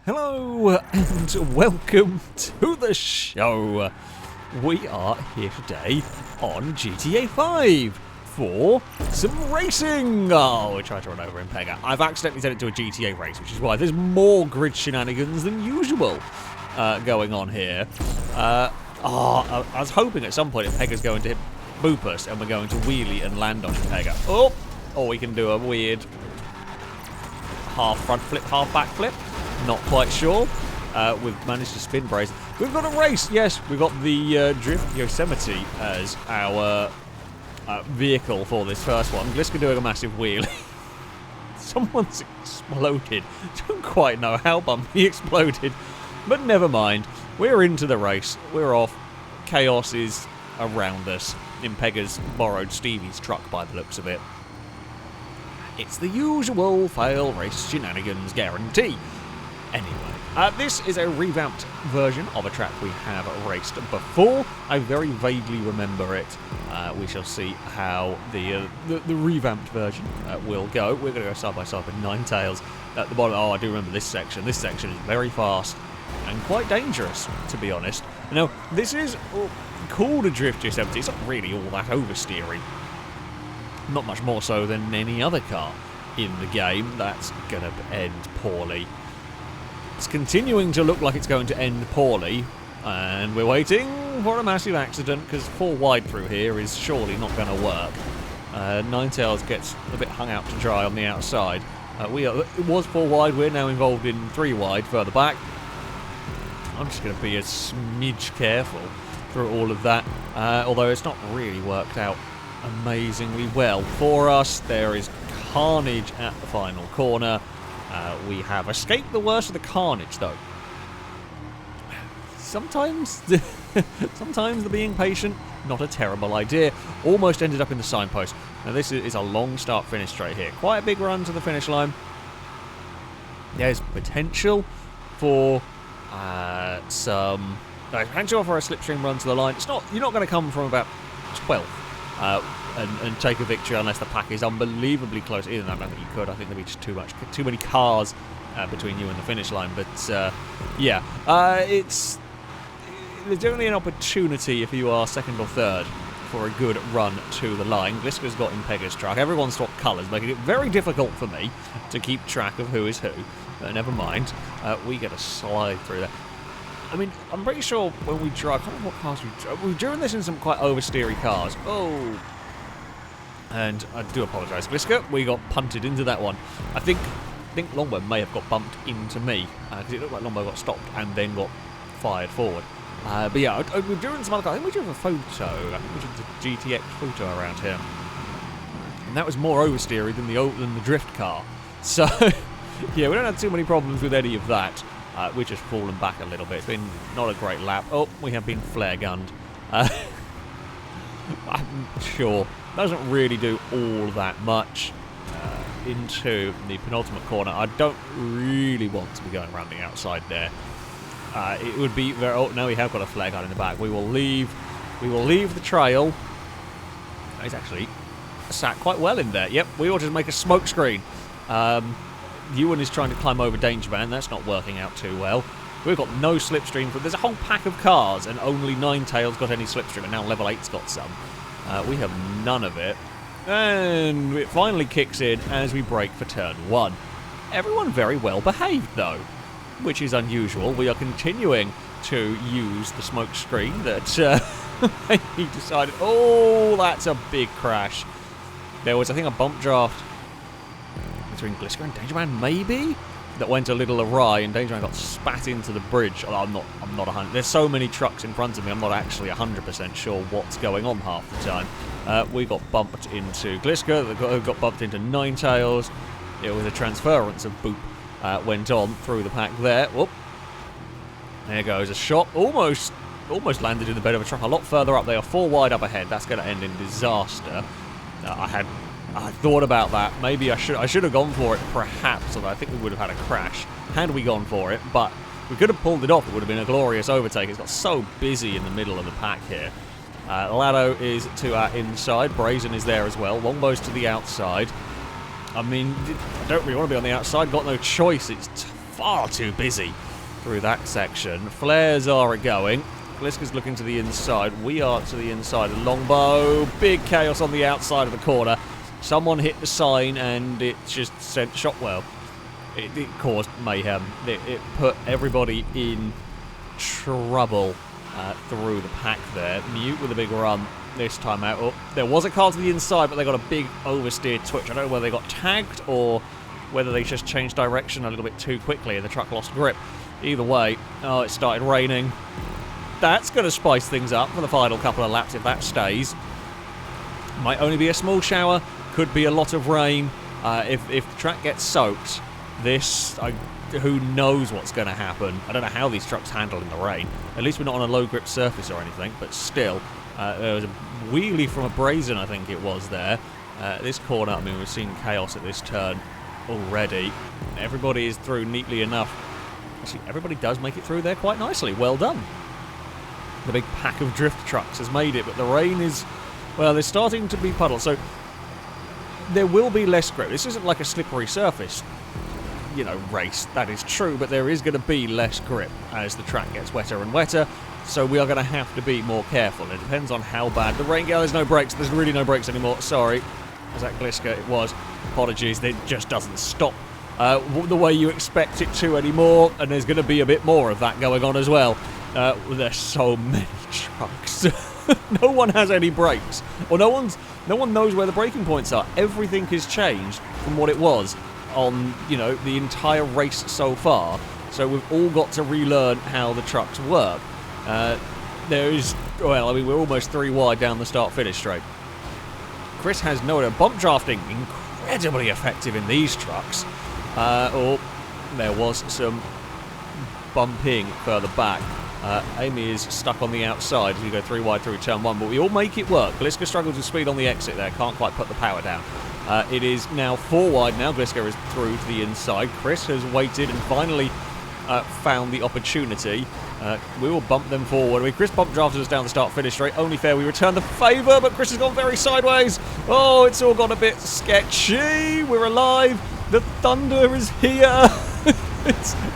Hello and welcome to the show. We are here today on GTA 5 for some racing. Oh, we tried to run over in Pega. I've accidentally set it to a GTA race, which is why there's more grid shenanigans than usual going on here. I was hoping at some point Pega's going to boop us and we're going to wheelie and land on Pega. Oh, or we can do a weird half front flip, half back flip. Not quite sure. We've managed to spin brace. We've got a race. Yes, we've got the Drift Yosemite as our vehicle for this first one. Gliska doing a massive wheelie. Someone's exploded. Don't quite know how Bumpy exploded, but never mind. We're into the race. We're off. Chaos is around us in Pega's borrowed Stevie's truck by the looks of it. It's the usual FailRace shenanigans guarantee. Anyway, this is a revamped version of a track we have raced before. I very vaguely remember it. We shall see how the revamped version will go. We're going to go side by side with Ninetales at the bottom. Oh, I do remember this section. This section is very fast and quite dangerous, to be honest. Now, this is called a Drift Yosemite. It's not really all that oversteering. Not much more so than any other car in the game. That's going to end poorly. It's continuing to look like it's going to end poorly, and we're waiting for a massive accident because 4 wide through here is surely not going to work. Ninetales gets a bit hung out to dry on the outside. It was 4 wide, we're now involved in 3 wide further back. I'm just going to be a smidge careful through all of that, although it's not really worked out amazingly well for us. There is carnage at the final corner. We have escaped the worst of the carnage, though. Sometimes the being patient, not a terrible idea. Almost ended up in the signpost. Now this is a long start-finish straight here. Quite a big run to the finish line. There's potential for some potential for a slipstream run to the line. You're not going to come from about 12th. And take a victory unless the pack is unbelievably close. Either that, I don't think you could. I think there'd be just too many cars between you and the finish line. But yeah, there's definitely an opportunity if you are 2nd or 3rd for a good run to the line. Gliska's got in Pega's truck. Everyone's swapped colours, making it very difficult for me to keep track of who is who. Never mind, we get a slide through there. I mean, I'm pretty sure when we drive, I can't remember what cars we've driven this in some quite oversteery cars. Oh. And I do apologise, Gliska. We got punted into that one. I think Longbow may have got bumped into me because it looked like Longbow got stopped and then got fired forward. But yeah, we're doing some other cars. I think we drove a photo. I think we did the GTX photo around here, and that was more oversteery than the drift car. So yeah, we don't have too many problems with any of that. We're just fallen back a little bit. It's been not a great lap. Oh, we have been flare gunned. I'm sure. Doesn't really do all that much into the penultimate corner. I don't really want to be going around the outside there. It would be very... Oh, no, we have got a flare gun in the back. We will leave the trail. He's actually sat quite well in there. Yep, we ought to make a smoke screen. Ewan is trying to climb over Danger Man. That's not working out too well. We've got no slipstream. There's a whole pack of cars, and only Ninetales got any slipstream, and now Level 8's got some. We have none of it. And it finally kicks in as we brake for turn 1. Everyone very well behaved, though, which is unusual. We are continuing to use the smoke screen that he decided... Oh, that's a big crash. There was, I think, a bump draft between Gliska and Danger Man, maybe? That went a little awry, and Danger Man got spat into the bridge. Oh, I'm not 100%. There's so many trucks in front of me, I'm not actually 100% sure what's going on half the time. We got bumped into Gliska, got bumped into Ninetales. It was a transference of boop went on through the pack there. Whoop. There goes a shot. Almost landed in the bed of a truck. A lot further up. They are 4 wide up ahead. That's going to end in disaster. I thought about that. Maybe I should have gone for it, perhaps, although I think we would have had a crash had we gone for it, but we could have pulled it off. It would have been a glorious overtake. It's got so busy in the middle of the pack here. Lado is to our inside. Brazen is there as well. Longbow's to the outside. I mean, I don't really want to be on the outside. Got no choice. It's far too busy through that section. Flares are going. Gliska's looking to the inside. We are to the inside. Longbow. Big chaos on the outside of the corner. Someone hit the sign and it just sent Shotwell. It caused mayhem. It put everybody in trouble through the pack there. Mute with a big run this time out. Oh, there was a car to the inside, but they got a big oversteer twitch. I don't know whether they got tagged or whether they just changed direction a little bit too quickly and the truck lost grip. Either way, oh, it started raining. That's going to spice things up for the final couple of laps if that stays. Might only be a small shower, could be a lot of rain. If the track gets soaked, who knows what's going to happen. I don't know how these trucks handle in the rain. At least we're not on a low grip surface or anything, but still, there was a wheelie from a Brazen, I think it was there. This corner, I mean, we've seen chaos at this turn already. Everybody is through neatly enough. Actually, everybody does make it through there quite nicely. Well done. The big pack of drift trucks has made it, but the rain is, well, they're starting to be puddles, so there will be less grip. This isn't like a slippery surface, you know, race. That is true, but there is going to be less grip as the track gets wetter and wetter, so we are going to have to be more careful. It depends on how bad the rain gets. There's no brakes. There's really no brakes anymore. Sorry. Was that Gliska? It was. Apologies. It just doesn't stop the way you expect it to anymore, and there's going to be a bit more of that going on as well. There's so many trucks. No one has any brakes, or no one knows where the braking points are. Everything has changed from what it was on, you know, the entire race so far. So we've all got to relearn how the trucks work. There is, well, I mean, we're almost 3 wide down the start-finish straight. Chris has no bump drafting, incredibly effective in these trucks. Oh, there was some bumping further back. Amy is stuck on the outside as we go 3 wide through turn 1, but we all make it work. Gliska struggles with speed on the exit there, can't quite put the power down. It is now 4 wide now. Gliska is through to the inside. Chris has waited and finally found the opportunity. We will bump them forward. Chris bump drafted us down the start-finish straight. Only fair we return the favour, but Chris has gone very sideways. Oh, it's all gone a bit sketchy. We're alive. The thunder is here.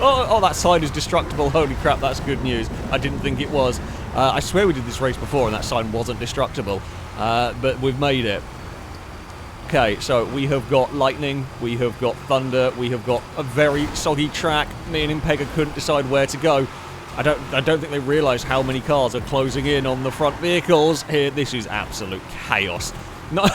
Oh, that sign is destructible. Holy crap, that's good news. I didn't think it was. I swear we did this race before and that sign wasn't destructible. But we've made it. Okay, so we have got lightning, we have got thunder, we have got a very soggy track. Me and Impega couldn't decide where to go. I don't think they realise how many cars are closing in on the front vehicles here. This is absolute chaos. Not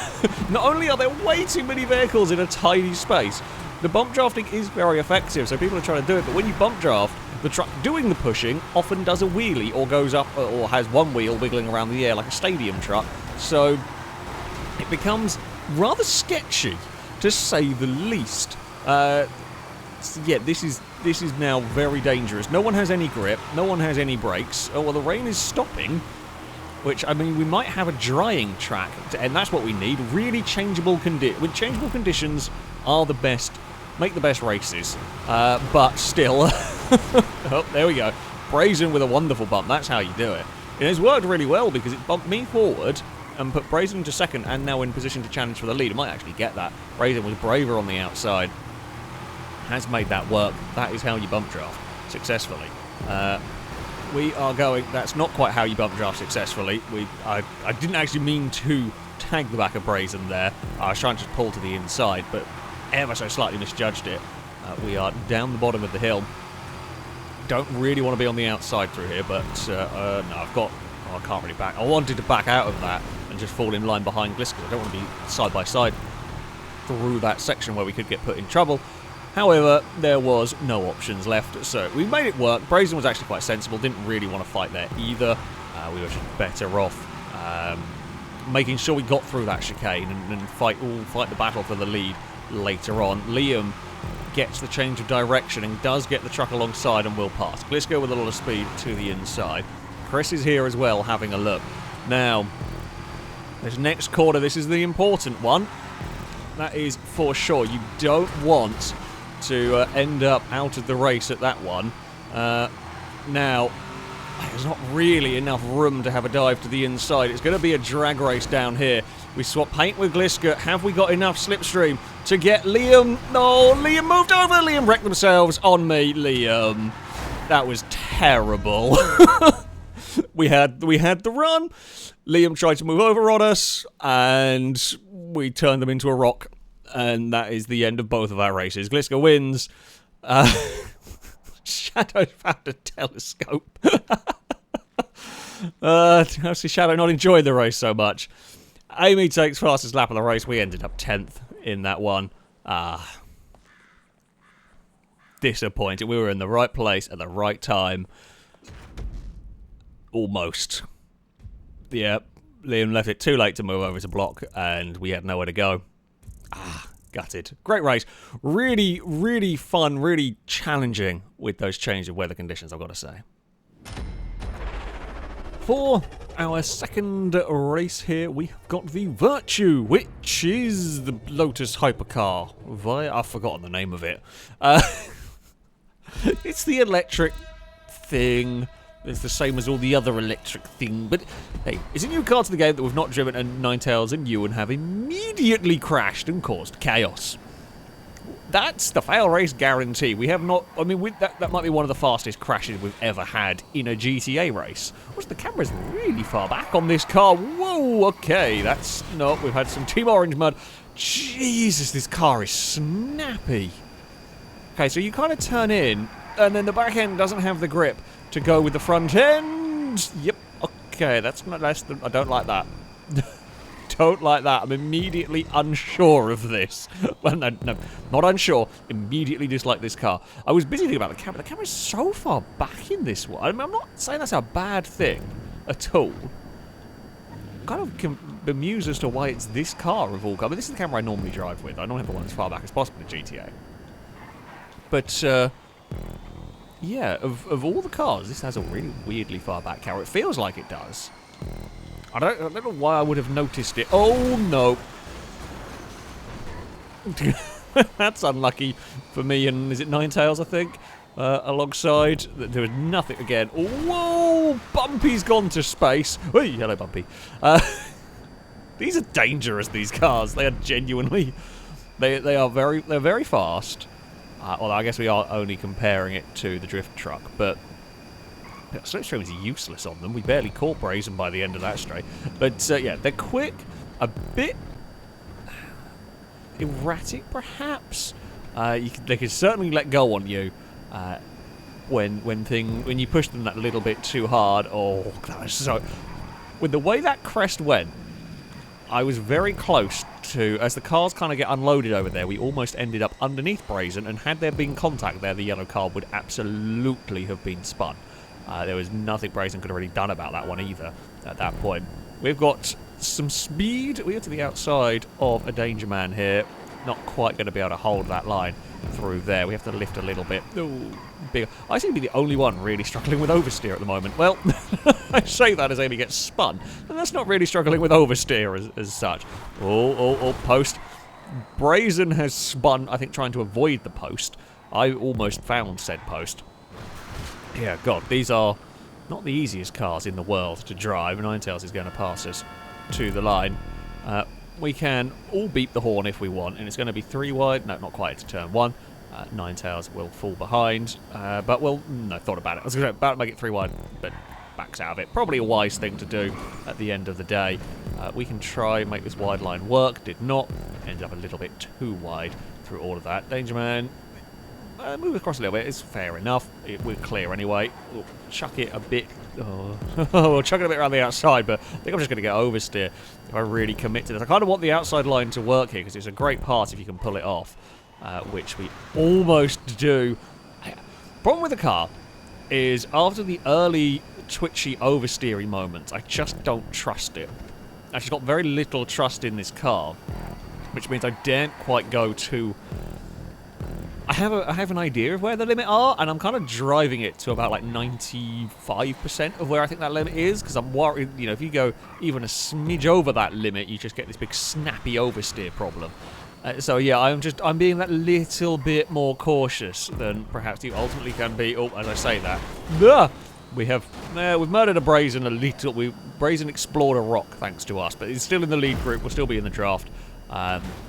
only are there way too many vehicles in a tiny space, the bump drafting is very effective, so people are trying to do it, but when you bump draft, the truck doing the pushing often does a wheelie or goes up or has one wheel wiggling around the air like a stadium truck, so it becomes rather sketchy, to say the least. Yeah, this is now very dangerous. No one has any grip, no one has any brakes. Oh, well, the rain is stopping, which, I mean, we might have a drying track, and that's what we need. Really changeable conditions are the best, make the best races. But still, oh, there we go. Brazen with a wonderful bump, that's how you do it. It has worked really well because it bumped me forward and put Brazen to second and now in position to challenge for the lead. I might actually get that. Brazen was braver on the outside. Has made that work. That is how you bump draft successfully. We are going, that's not quite how you bump draft successfully. I didn't actually mean to tag the back of Brazen there. I was trying to pull to the inside, but ever so slightly misjudged it. We are down the bottom of the hill. Don't really want to be on the outside through here, but no, I can't really back. I wanted to back out of that and just fall in line behind Gliska. I don't want to be side by side through that section where we could get put in trouble. However, there was no options left, so we made it work. Brazen was actually quite sensible, didn't really want to fight there either. We were just better off making sure we got through that chicane and fight the battle for the lead later on. Liam gets the change of direction and does get the truck alongside and will pass. Gliska with a lot of speed to the inside. Chris is here as well, having a look. Now, this next corner, this is the important one. That is for sure. You don't want to end up out of the race at that one. Now, There's not really enough room to have a dive to the inside. It's going to be a drag race down here. We swap paint with Gliska. Have we got enough slipstream to get Liam? No, Liam moved over. Liam wrecked themselves on me. Liam, that was terrible. we had the run. Liam tried to move over on us, and we turned them into a rock. And that is the end of both of our races. Gliska wins. Shadow found a telescope. Obviously, Shadow not enjoying the race so much. Amy takes fastest lap of the race. We ended up 10th in that one. Disappointed. We were in the right place at the right time. Almost. Yeah, Liam left it too late to move over to block, and we had nowhere to go. Gutted. Great race. Really, really fun, really challenging with those change of weather conditions, I've got to say. For our second race here, we have got the Virtue, which is the Lotus Hypercar. I've forgotten the name of it. It's the electric thing. It's the same as all the other electric thing, but hey, it's a new car to the game that we've not driven, and Ninetales and Ewan have immediately crashed and caused chaos. That's the FailRace guarantee. We have not, I mean, that might be one of the fastest crashes we've ever had in a GTA race. Which the camera's really far back on this car. Whoa, okay, that's not, we've had some Team Orange mud. Jesus, this car is snappy. Okay, so you kind of turn in, and then the back end doesn't have the grip to go with the front end. Yep, okay, that's not less than, I don't like that. Don't like that. I'm immediately unsure of this. Well, no, not unsure. Immediately dislike this car. I was busy thinking about the camera. The camera's so far back in this one. I mean, I'm not saying that's a bad thing at all. I'm kind of bemused as to why it's this car of all cars. I mean, this is the camera I normally drive with. I normally have the one as far back as possible in GTA. But, yeah, of all the cars, this has a really weirdly far back camera. It feels like it does. I don't know why I would have noticed it. Oh, no. That's unlucky for me and, is it Ninetales, I think? Alongside. There was nothing again. Whoa! Bumpy's gone to space. Hey, hello, Bumpy. These are dangerous, these cars. They are genuinely... They're very fast. Although I guess we are only comparing it to the drift truck, but... Slipstream is useless on them. We barely caught Brazen by the end of that straight. But, yeah, they're quick, a bit erratic, perhaps. They can certainly let go on you when you push them that little bit too hard. Oh, that was so... With the way that crest went, I was very close to... As the cars kind of get unloaded over there, we almost ended up underneath Brazen, and had there been contact there, the yellow car would absolutely have been spun. There was nothing Brazen could have really done about that one either at that point. We've got some speed. We are to the outside of a Danger Man here. Not quite going to be able to hold that line through there. We have to lift a little bit. Ooh, bigger. I seem to be the only one really struggling with oversteer at the moment. Well, I say that as Amy gets spun, and that's not really struggling with oversteer as such. Oh, post. Brazen has spun, I think, trying to avoid the post. I almost found said post. Yeah, God, these are not the easiest cars in the world to drive. Ninetales is going to pass us to the line. We can all beep the horn if we want, and it's going to be 3 wide. No, not quite, it's turn 1. Ninetales will fall behind, but we'll... No, thought about it. I was about to make it 3 wide, but backs out of it. Probably a wise thing to do at the end of the day. We can try and make this wide line work. Did not. Ended up a little bit too wide through all of that. Danger Man... move across a little bit, it's fair enough. We're clear anyway. We'll chuck it a bit. Oh. We'll chuck it a bit around the outside, but I think I'm just going to get oversteer if I really commit to this. I kind of want the outside line to work here because it's a great part if you can pull it off, which we almost do. Problem with the car is after the early twitchy oversteering moments, I just don't trust it. I've actually got very little trust in this car, which means I daren't quite go too... I have an idea of where the limit are, and I'm kind of driving it to about like 95% of where I think that limit is, because I'm worried, you know, if you go even a smidge over that limit, you just get this big snappy oversteer problem. So yeah, I'm being that little bit more cautious than perhaps you ultimately can be. Oh, as I say that, we've murdered a Brazen a little. Brazen explored a rock thanks to us, but he's still in the lead group. We'll still be in the draft.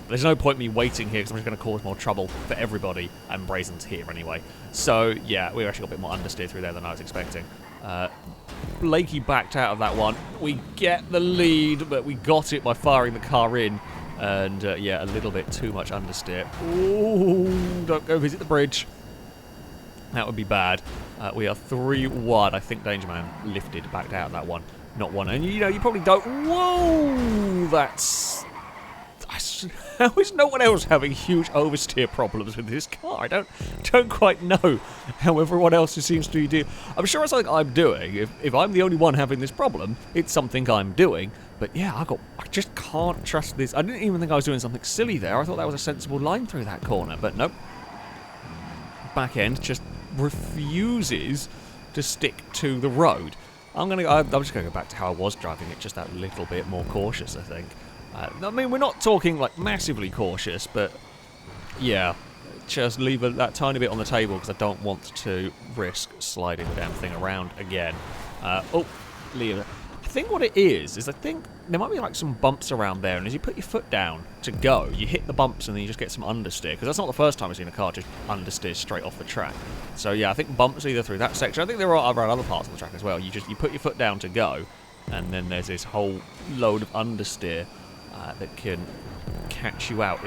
There's no point me waiting here because I'm just going to cause more trouble for everybody, and Brazen's here anyway. So yeah, we actually got a bit more understeer through there than I was expecting. Blakey backed out of that one. We get the lead, but we got it by firing the car in. And yeah, a little bit too much understeer. Ooh, don't go visit the bridge. That would be bad. We are 3-1. I think Danger Man lifted, backed out of that one. Not one. And you know, you probably don't. Whoa! That's. How is no one else having huge oversteer problems with this car? I don't quite know how everyone else seems to do. I'm sure it's something I'm doing. If I'm the only one having this problem, it's something I'm doing. But yeah, I just can't trust this. I didn't even think I was doing something silly there. I thought that was a sensible line through that corner, but nope. Back end just refuses to stick to the road. I'm just gonna go back to how I was driving it, just that little bit more cautious, I think. I mean, we're not talking like massively cautious, but yeah, just leave that tiny bit on the table because I don't want to risk sliding the damn thing around again. Oh, leave it. I think what it is I think there might be like some bumps around there, and as you put your foot down to go, you hit the bumps and then you just get some understeer, because that's not the first time I've seen a car just understeer straight off the track. So yeah, I think bumps either through that section. I think there are around other parts of the track as well. You put your foot down to go, and then there's this whole load of understeer that can catch you out.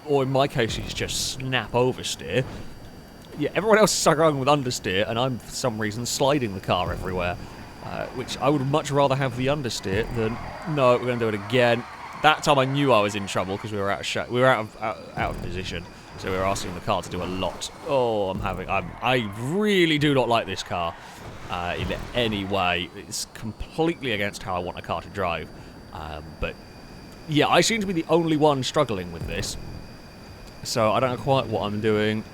Or in my case, it's just snap oversteer. Yeah, everyone else is struggling with understeer, and I'm for some reason sliding the car everywhere. Which I would much rather have the understeer than. No, we're going to do it again. That time I knew I was in trouble because we were out of position, so we were asking the car to do a lot. Oh, I really do not like this car in any way. It's completely against how I want a car to drive. But yeah, I seem to be the only one struggling with this, so I don't know quite what I'm doing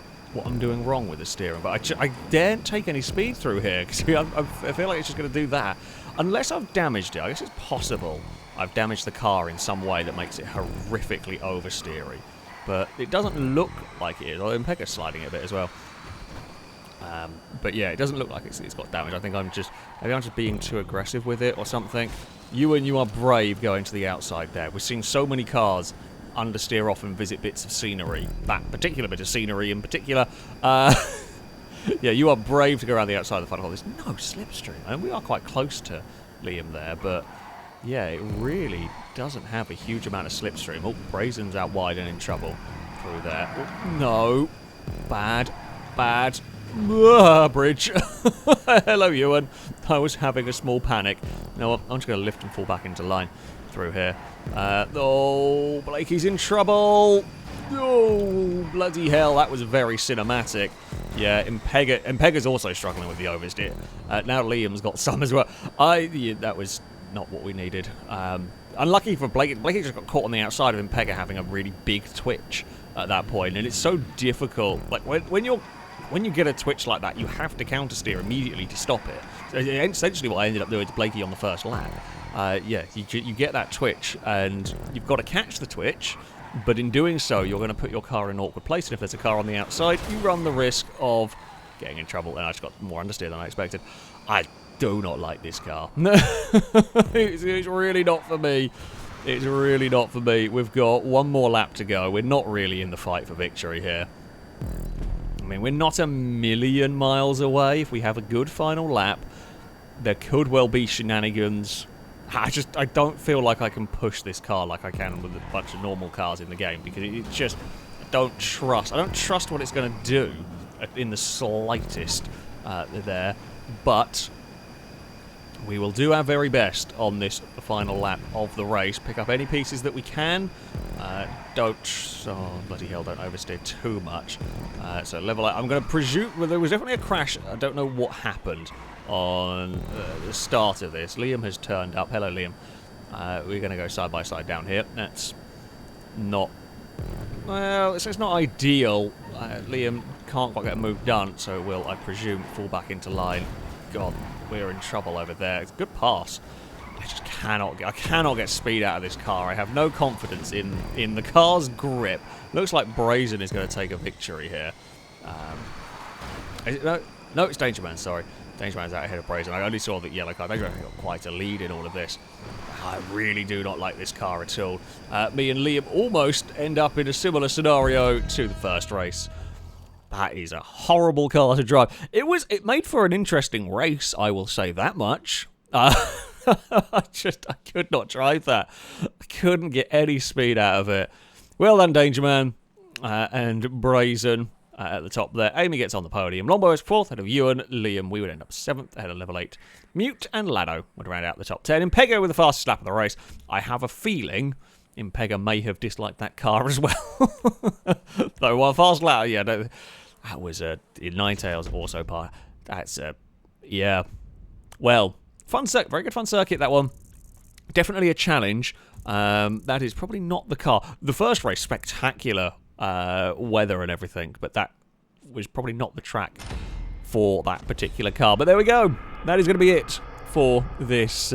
wrong with the steering, but I daren't take any speed through here because I feel like it's just going to do that. Unless I've damaged it. I guess it's possible I've damaged the car in some way that makes it horrifically oversteery, but it doesn't look like it is. Although Impega's sliding it a bit as well. But yeah, it doesn't look like it's got damage. I think maybe I'm just being too aggressive with it or something. You are brave going to the outside there. We've seen so many cars understeer off and visit bits of scenery. That particular bit of scenery in particular. Yeah, you are brave to go around the outside of the final hole. There's no slipstream. I mean, we are quite close to Liam there, but yeah, it really doesn't have a huge amount of slipstream. Oh, Brazen's out wide and in trouble through there. Oh, no. Bad. Bridge. Hello, Ewan. I was having a small panic. No, I'm just going to lift and fall back into line through here. Oh, Blakey's in trouble. Oh, bloody hell, that was very cinematic. Yeah, Impega's also struggling with the oversteer. Now Liam's got some as well. Yeah, that was not what we needed. Unlucky for Blakey. Blakey just got caught on the outside of Impega having a really big twitch at that point, and it's so difficult. Like when you get a twitch like that, you have to counter steer immediately to stop it. So essentially, what I ended up doing to Blakey on the first lap. Yeah, you get that twitch, and you've got to catch the twitch. But in doing so, you're going to put your car in an awkward place, and if there's a car on the outside, you run the risk of getting in trouble. And I just got more understeer than I expected. I do not like this car. It's really not for me. It's really not for me. We've got one more lap to go. We're not really in the fight for victory here. I mean, we're not a million miles away. If we have a good final lap, there could well be shenanigans. I don't feel like I can push this car like I can with a bunch of normal cars in the game, because it just, I don't trust what it's going to do in the slightest there. But we will do our very best on this final lap of the race. Pick up any pieces that we can. Oh, bloody hell, don't oversteer too much. So level 8. I'm going to presume, well, there was definitely a crash. I don't know what happened on the start of this. Liam has turned up. Hello, Liam. We're going to go side by side down here. That's not, well, it's not ideal. Liam can't quite get a move done, so will, I presume, fall back into line. God, we're in trouble over there. It's a good pass. I just cannot get speed out of this car. I have no confidence in the car's grip. Looks like Brazen is going to take a victory here. No, it's Danger Man, sorry. Dangerman's out ahead of Brazen. I only saw the yellow car. Dangerman got quite a lead in all of this. I really do not like this car at all. Me and Liam almost end up in a similar scenario to the first race. That is a horrible car to drive. It made for an interesting race, I will say that much. I could not drive that. I couldn't get any speed out of it. Well done, Dangerman and Brazen at the top there. Amy gets on the podium. Lombo is 4th ahead of Ewan. Liam, we would end up 7th ahead of level 8. Mute and Lado would round out the top 10. Impega with the fastest lap of the race. I have a feeling Impega may have disliked that car as well. Though, one fast lap, yeah, no, that was in Ninetales Autopilot. That's yeah. Well, fun circuit, very good fun circuit, that one. Definitely a challenge. That is probably not the car. The first race, spectacular weather and everything, but that was probably not the track for that particular car. But there we go. That is going to be it for this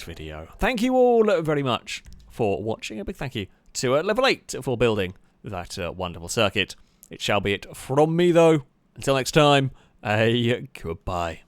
video. Thank you all very much for watching. A big thank you to Level 8 for building that wonderful circuit. It shall be it from me, though. Until next time, goodbye.